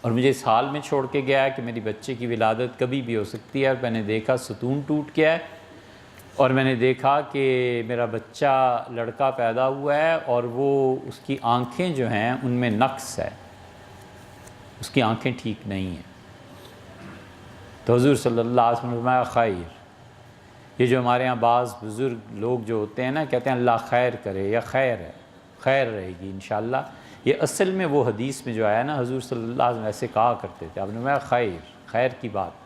Speaker 1: اور مجھے اس حال میں چھوڑ کے گیا ہے کہ میری بچے کی ولادت کبھی بھی ہو سکتی ہے، اور میں نے دیکھا ستون ٹوٹ گیا ہے، اور میں نے دیکھا کہ میرا بچہ لڑکا پیدا ہوا ہے اور وہ اس کی آنکھیں جو ہیں ان میں نقص ہے، اس کی آنکھیں ٹھیک نہیں ہیں۔ تو حضور صلی اللہ علیہ وسلم نے فرمایا خیر، یہ جو ہمارے ہاں بعض بزرگ لوگ جو ہوتے ہیں نا کہتے ہیں اللہ خیر کرے یا خیر ہے، خیر رہے گی انشاءاللہ، یہ اصل میں وہ حدیث میں جو آیا نا حضور صلی اللہ علیہ وسلم ایسے کہا کرتے تھے، آپ نے فرمایا خیر، خیر کی بات،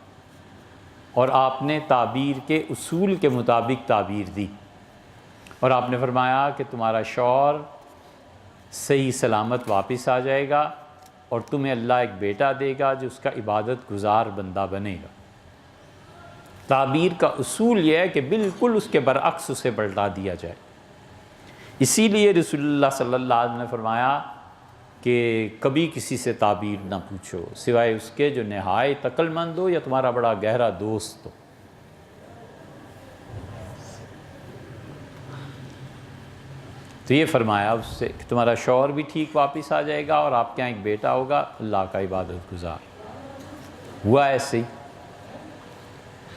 Speaker 1: اور آپ نے تعبیر کے اصول کے مطابق تعبیر دی، اور آپ نے فرمایا کہ تمہارا شوہر صحیح سلامت واپس آ جائے گا اور تمہیں اللہ ایک بیٹا دے گا جو اس کا عبادت گزار بندہ بنے گا۔ تعبیر کا اصول یہ ہے کہ بالکل اس کے برعکس اسے پلٹا دیا جائے۔ اسی لیے رسول اللہ صلی اللہ علیہ وسلم نے فرمایا کہ کبھی کسی سے تعبیر نہ پوچھو سوائے اس کے جو نہایت عقل مند ہو یا تمہارا بڑا گہرا دوست ہو۔ تو یہ فرمایا اس سے کہ تمہارا شوہر بھی ٹھیک واپس آ جائے گا اور آپ کے یہاں ایک بیٹا ہوگا اللہ کا عبادت گزار۔ ہوا ایسے ہی،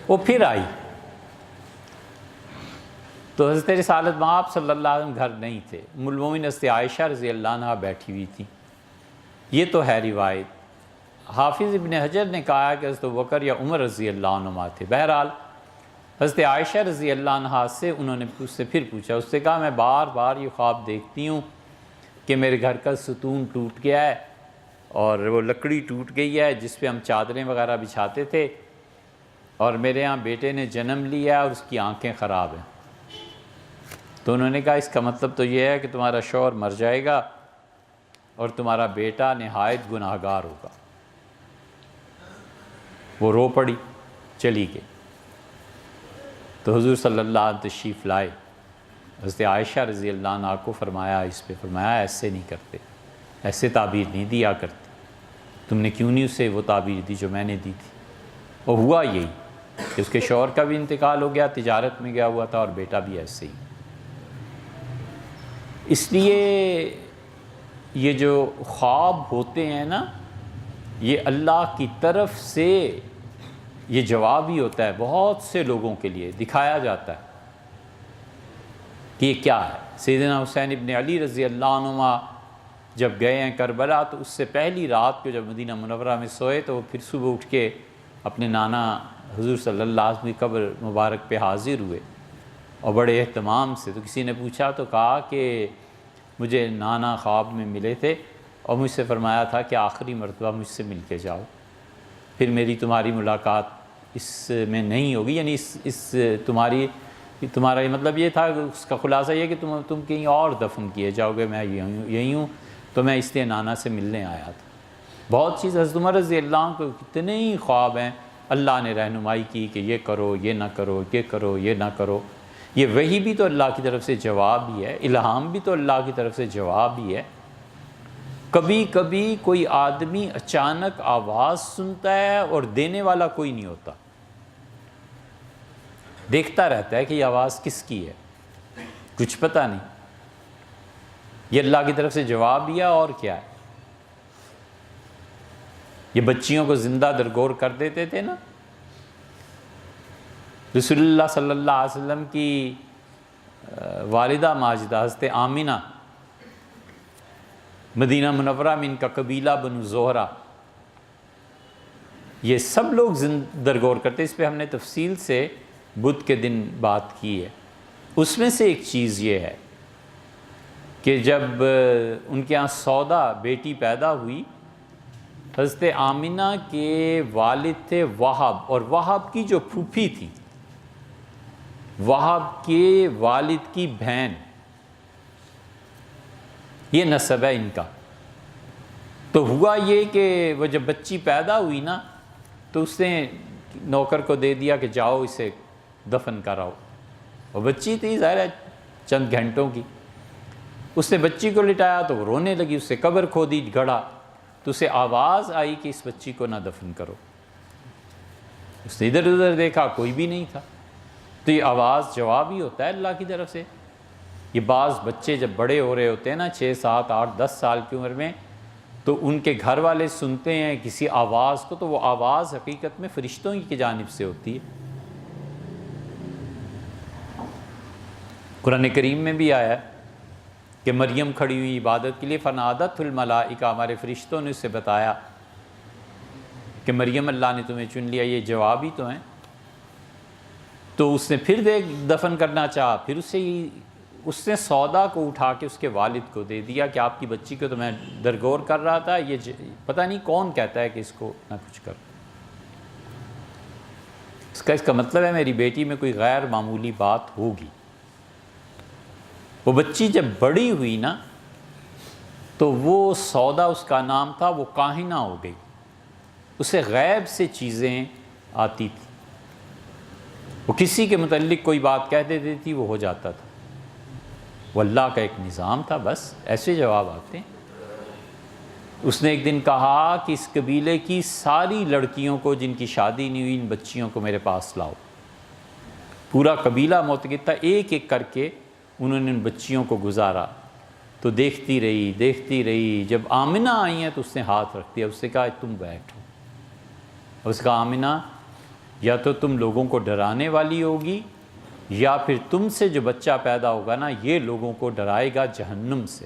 Speaker 1: وہ پھر آئی تو حضرت رسالت مآب صلی اللہ علیہ وسلم گھر نہیں تھے، ام المومنین حضرت عائشہ رضی اللہ عنہا بیٹھی ہوئی تھی۔ یہ تو ہے روایت۔ حافظ ابن حجر نے کہا کہ حضرت بکر یا عمر رضی اللہ عنہما تھے۔ بہرحال حضرت عائشہ رضی اللہ عنہا سے انہوں نے اس سے پھر پوچھا، اس سے کہا میں بار بار یہ خواب دیکھتی ہوں کہ میرے گھر کا ستون ٹوٹ گیا ہے اور وہ لکڑی ٹوٹ گئی ہے جس پہ ہم چادریں وغیرہ بچھاتے تھے، اور میرے ہاں بیٹے نے جنم لیا اور اس کی آنکھیں خراب ہیں۔ تو انہوں نے کہا اس کا مطلب تو یہ ہے کہ تمہارا شوہر مر جائے گا اور تمہارا بیٹا نہایت گناہگار ہوگا۔ وہ رو پڑی، چلی گئی۔ تو حضور صلی اللہ علیہ وسلم تشریف لائے، حضرت عائشہ رضی اللہ عنہا کو فرمایا، اس پہ فرمایا ایسے نہیں کرتے، ایسے تعبیر نہیں دیا کرتے، تم نے کیوں نہیں اسے وہ تعبیر دی جو میں نے دی تھی۔ اور ہوا یہی کہ اس کے شوہر کا بھی انتقال ہو گیا، تجارت میں گیا ہوا تھا، اور بیٹا بھی ایسے ہی۔ اس لیے یہ جو خواب ہوتے ہیں نا، یہ اللہ کی طرف سے یہ جواب ہی ہوتا ہے، بہت سے لوگوں کے لیے دکھایا جاتا ہے کہ یہ کیا ہے۔ سیدنا حسین ابن علی رضی اللہ عنہما جب گئے ہیں کربلا تو اس سے پہلی رات کو جب مدینہ منورہ میں سوئے تو وہ پھر صبح اٹھ کے اپنے نانا حضور صلی اللہ علیہ وسلم کی قبر مبارک پہ حاضر ہوئے اور بڑے اہتمام سے۔ تو کسی نے پوچھا تو کہا کہ مجھے نانا خواب میں ملے تھے اور مجھ سے فرمایا تھا کہ آخری مرتبہ مجھ سے مل کے جاؤ، پھر میری تمہاری ملاقات اس میں نہیں ہوگی، یعنی تمہارا یہ مطلب یہ تھا، اس کا خلاصہ یہ کہ تم کہیں اور دفن کیے جاؤ گے، میں یہی ہوں، تو میں اس لیے نانا سے ملنے آیا تھا۔ بہت چیز حضرت عمر رضی اللہ عنہ کو کتنے ہی خواب ہیں، اللہ نے رہنمائی کی کہ یہ کرو، یہ نہ کرو، یہ کرو، یہ نہ کرو۔ یہ وحی بھی تو اللہ کی طرف سے جواب ہی ہے، الہام بھی تو اللہ کی طرف سے جواب ہی ہے۔ کبھی کبھی کوئی آدمی اچانک آواز سنتا ہے اور دینے والا کوئی نہیں ہوتا، دیکھتا رہتا ہے کہ یہ آواز کس کی ہے، کچھ پتہ نہیں، یہ اللہ کی طرف سے جواب دیا اور کیا ہے۔ یہ بچیوں کو زندہ درگور کر دیتے تھے نا۔ رسول اللہ صلی اللہ علیہ وسلم کی والدہ ماجدہ حضرت آمینہ، مدینہ منورہ میں ان کا قبیلہ بنو زہرہ، یہ سب لوگ درگور کرتے۔ اس پہ ہم نے تفصیل سے بدھ کے دن بات کی ہے۔ اس میں سے ایک چیز یہ ہے کہ جب ان کے ہاں سودا بیٹی پیدا ہوئی حضرت آمنہ کے والد تھے وہب، اور وہب کی جو پھوپھی تھی، وہب کے والد کی بہن، یہ نسب ہے ان کا۔ تو ہوا یہ کہ وہ جب بچی پیدا ہوئی نا تو اس نے نوکر کو دے دیا کہ جاؤ اسے دفن کراؤ، اور بچی تھی ظاہر ہے چند گھنٹوں کی۔ اس نے بچی کو لٹایا تو وہ رونے لگی، اس سے قبر کھودی گڑھا، تو اسے آواز آئی کہ اس بچی کو نہ دفن کرو۔ اس نے ادھر ادھر دیکھا، کوئی بھی نہیں تھا۔ تو یہ آواز جواب ہی ہوتا ہے اللہ کی طرف سے۔ یہ بعض بچے جب بڑے ہو رہے ہوتے ہیں نا 6 7 8 10 سال کی عمر میں، تو ان کے گھر والے سنتے ہیں کسی آواز کو، تو وہ آواز حقیقت میں فرشتوں کی جانب سے ہوتی ہے۔ قرآن کریم میں بھی آیا ہے کہ مریم کھڑی ہوئی عبادت کے لیے، فنادت الملائکہ، ہمارے فرشتوں نے اسے بتایا کہ مریم اللہ نے تمہیں چن لیا، یہ جواب ہی تو ہیں۔ تو اس نے پھر دفن کرنا چاہا، پھر اس نے سودا کو اٹھا کے اس کے والد کو دے دیا کہ آپ کی بچی کو تو میں درگور کر رہا تھا، یہ پتہ نہیں کون کہتا ہے کہ اس کو نہ کچھ کر۔ اس کا مطلب ہے میری بیٹی میں کوئی غیر معمولی بات ہوگی۔ وہ بچی جب بڑی ہوئی نا تو وہ سودا اس کا نام تھا، وہ کاہنہ ہو گئی، اسے غیب سے چیزیں آتی تھی، وہ کسی کے متعلق کوئی بات کہہ دیتی تھی، وہ ہو جاتا تھا۔ وہ اللہ کا ایک نظام تھا، بس ایسے جواب آتے ہیں۔ اس نے ایک دن کہا کہ اس قبیلے کی ساری لڑکیوں کو جن کی شادی نہیں ہوئی، ان بچیوں کو میرے پاس لاؤ۔ پورا قبیلہ معتقد تھا، ایک ایک کر کے انہوں نے ان بچیوں کو گزارا۔ تو دیکھتی رہی، جب آمنہ آئی ہیں تو اس نے ہاتھ رکھ دیا، اس نے کہا تم بیٹھو۔ اس کا آمنہ یا تو تم لوگوں کو ڈرانے والی ہوگی، یا پھر تم سے جو بچہ پیدا ہوگا نا یہ لوگوں کو ڈرائے گا جہنم سے۔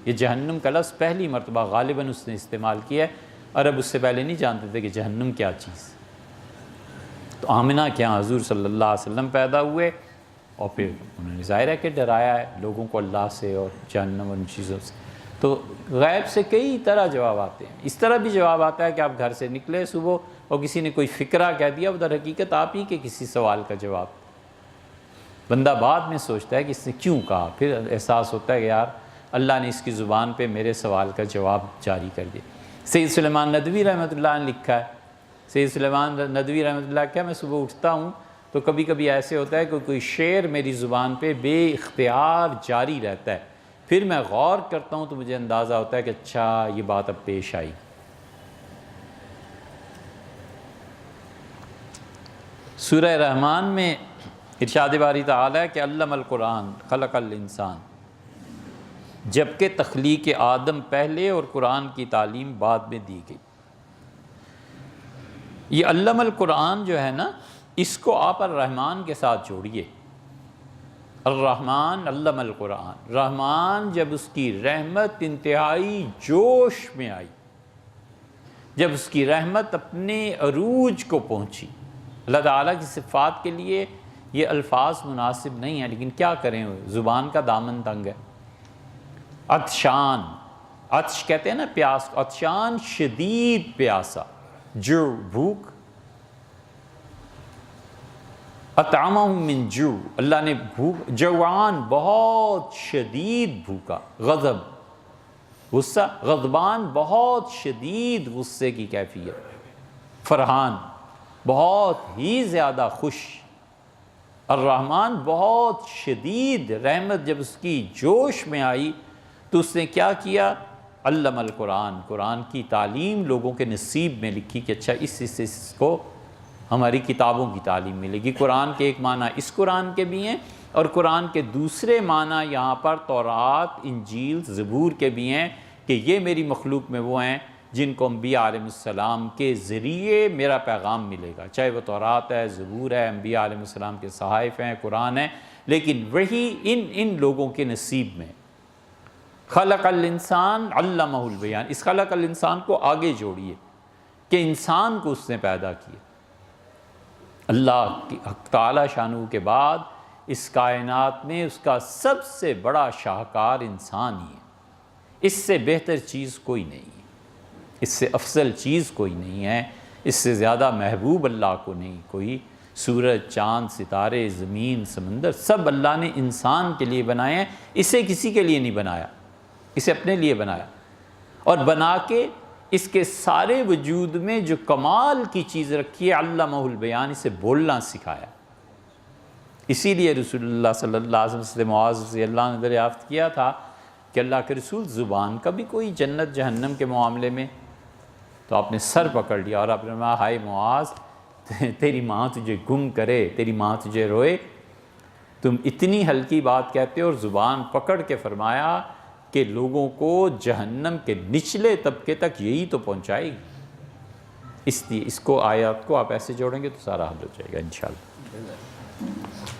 Speaker 1: یہ جہنم کا لفظ پہلی مرتبہ غالباً اس نے استعمال کیا ہے، عرب اس سے پہلے نہیں جانتے تھے کہ جہنم کیا چیز۔ تو آمنہ کے یہاں حضور صلی اللہ علیہ وسلم پیدا ہوئے، اور پھر انہوں نے ظاہر ہے کہ ڈرایا ہے لوگوں کو اللہ سے اور جہنم اور ان چیزوں سے۔ تو غیب سے کئی طرح جواب آتے ہیں۔ اس طرح بھی جواب آتا ہے کہ آپ گھر سے نکلے صبح اور کسی نے کوئی فکرہ کہہ دیا، وہ در حقیقت آپ ہی کے کسی سوال کا جواب۔ بندہ بعد میں سوچتا ہے کہ اس نے کیوں کہا، پھر احساس ہوتا ہے کہ یار اللہ نے اس کی زبان پہ میرے سوال کا جواب جاری کر دیا۔ سید سلیمان ندوی رحمۃ اللہ نے لکھا ہے، سید سلیمان ندوی رحمۃ اللہ کیا، میں صبح اٹھتا ہوں تو کبھی کبھی ایسے ہوتا ہے کہ کوئی شعر میری زبان پہ بے اختیار جاری رہتا ہے، پھر میں غور کرتا ہوں تو مجھے اندازہ ہوتا ہے کہ اچھا یہ بات اب پیش آئی۔ سورہ رحمان میں ارشاد باری تعالیٰ ہے کہ علم القرآن خلق الانسان، جبکہ تخلیق آدم پہلے اور قرآن کی تعلیم بعد میں دی گئی۔ یہ علم القرآن جو ہے نا، اس کو آپ الرحمن کے ساتھ جوڑیے۔ الرحمن علم القرآن، رحمان جب اس کی رحمت انتہائی جوش میں آئی، جب اس کی رحمت اپنے عروج کو پہنچی۔ اللہ تعالیٰ کی صفات کے لیے یہ الفاظ مناسب نہیں ہیں، لیکن کیا کریں، زبان کا دامن تنگ ہے۔ عطشان، عطش کہتے ہیں نا پیاس، عطشان شدید پیاسا، جو بھوک، اطعمہم من جو، اللہ نے بھوک، جوعان بہت شدید بھوکا، غضب غصہ، غضبان بہت شدید غصے کی کیفیت، فرحان بہت ہی زیادہ خوش، الرحمن بہت شدید رحمت جب اس کی جوش میں آئی تو اس نے کیا کیا، علم القرآن، قرآن کی تعلیم لوگوں کے نصیب میں لکھی کہ اچھا اس کو ہماری کتابوں کی تعلیم ملے گی۔ قرآن کے ایک معنی اس قرآن کے بھی ہیں، اور قرآن کے دوسرے معنی یہاں پر تورات، انجیل، زبور کے بھی ہیں کہ یہ میری مخلوق میں وہ ہیں جن کو انبیاء علیہ السلام کے ذریعے میرا پیغام ملے گا، چاہے وہ تورات ہے، زبور ہے، انبیاء علیہ السلام کے صحائف ہیں، قرآن ہے، لیکن وہی ان لوگوں کے نصیب میں۔ خلق الانسان علمہ البیان، اس خلق الانسان کو آگے جوڑیے کہ انسان کو اس نے پیدا کیا۔ اللہ کی تعالی شانہ کے بعد اس کائنات میں اس کا سب سے بڑا شاہکار انسان ہی ہے، اس سے بہتر چیز کوئی نہیں ہے۔ اس سے افضل چیز کوئی نہیں ہے، اس سے زیادہ محبوب اللہ کو نہیں کوئی۔ سورج، چاند، ستارے، زمین، سمندر سب اللہ نے انسان کے لیے بنائے ہیں، اسے کسی کے لیے نہیں بنایا، اسے اپنے لیے بنایا، اور بنا کے اس کے سارے وجود میں جو کمال کی چیز رکھی ہے علمہ البیان، اسے بولنا سکھایا۔ اسی لیے رسول اللہ صلی اللہ علیہ وسلم سے معاذ رضی اللہ عنہ نے دریافت کیا تھا کہ اللہ کے رسول زبان کا بھی کوئی جنت جہنم کے معاملے میں؟ تو آپ نے سر پکڑ لیا اور آپ نے فرمایا ہائے معاذ، تیری ماں تجھے گم کرے، تیری ماں تجھے روئے، تم اتنی ہلکی بات کہتے ہو، اور زبان پکڑ کے فرمایا کہ لوگوں کو جہنم کے نچلے طبقے تک یہی تو پہنچائے گی۔ اس لیے اس کو آیات کو آپ ایسے جوڑیں گے تو سارا حل ہو جائے گا انشاءاللہ۔